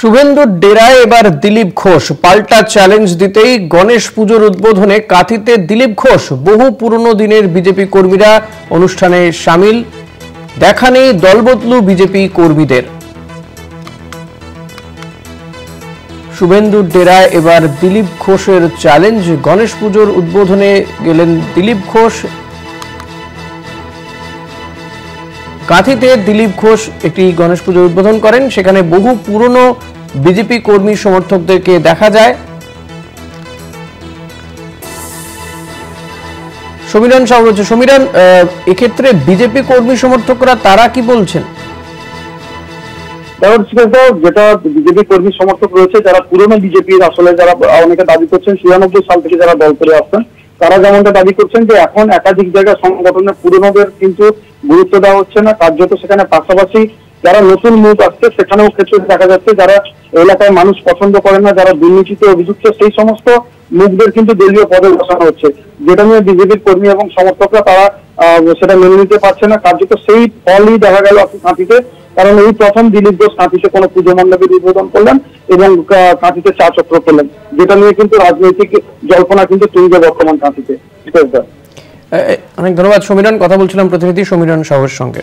শুভেন্দুর ডেরায় এবার দিলীপ ঘোষ পাল্টা চ্যালেঞ্জ দিতেই গণেশ পুজোর উদ্বোধনে কাঁথিতে দিলীপ ঘোষ বহু পুরনো দিনের বিজেপি কর্মীরা অনুষ্ঠানে শামিল। দেখা নেই দলবদলু বিজেপি কর্মীদের। শুভেন্দুর ডেরায় এবার দিলীপ ঘোষের চ্যালেঞ্জ। গণেশ পুজোর উদ্বোধনে গেলেন দিলীপ ঘোষ। কাঁথিতে দিলীপ ঘোষ একটি গণেশ পুজোর উদ্বোধন করেন। সেখানে বহু পুরনো বিজেপি কর্মী সমর্থকদেরকে দেখা যায়। সমীরণ সাউ রয়েছে। সমীরণ, এক্ষেত্রে বিজেপি কর্মী সমর্থকরা তারা কি বলছেন? যেটা বিজেপি কর্মী সমর্থক রয়েছে, যারা পুরনো বিজেপির আসলে যারা অনেকে দাবি করছেন ৯৬ সাল থেকে যারা দল করে আসছেন, তারা যেমনটা দাবি করছেন যে এখন একাধিক জায়গায় সংগঠনের পুরনোদের কিন্তু গুরুত্ব দেওয়া হচ্ছে না, কার্যত সেখানে পাশাপাশি যারা নতুন মুখ আসছে সেখানেও ক্ষেত্রে দেখা যাচ্ছে যারা এলাকায় মানুষ পছন্দ করে না, যারা দুর্নীতিতে অভিযুক্ত, সেই সমস্ত মুখদের কিন্তু দলীয় পদে বসানো হচ্ছে, যেটা নিয়ে বিজেপির কর্মী এবং সমর্থকরা তারা সেটা মেনে নিতে পারছে না। কার্যত সেই ফলই দেখা গেল কাঁথিতে, কারণ এই প্রথম দিলীপ ঘোষ কাঁথিতে কোনো পুজো মণ্ডপের উদ্বোধন করলেন এবং কাঁথিতে চা চক্র করলেন, যেটা নিয়ে কিন্তু রাজনৈতিক জল্পনা কিন্তু তুঙ্গে বর্তমান কাঁথিতে। অনেক ধন্যবাদ সমীরণ। কথা বলছিলাম প্রতিনিধি সমীরণ সাউয়ের সঙ্গে।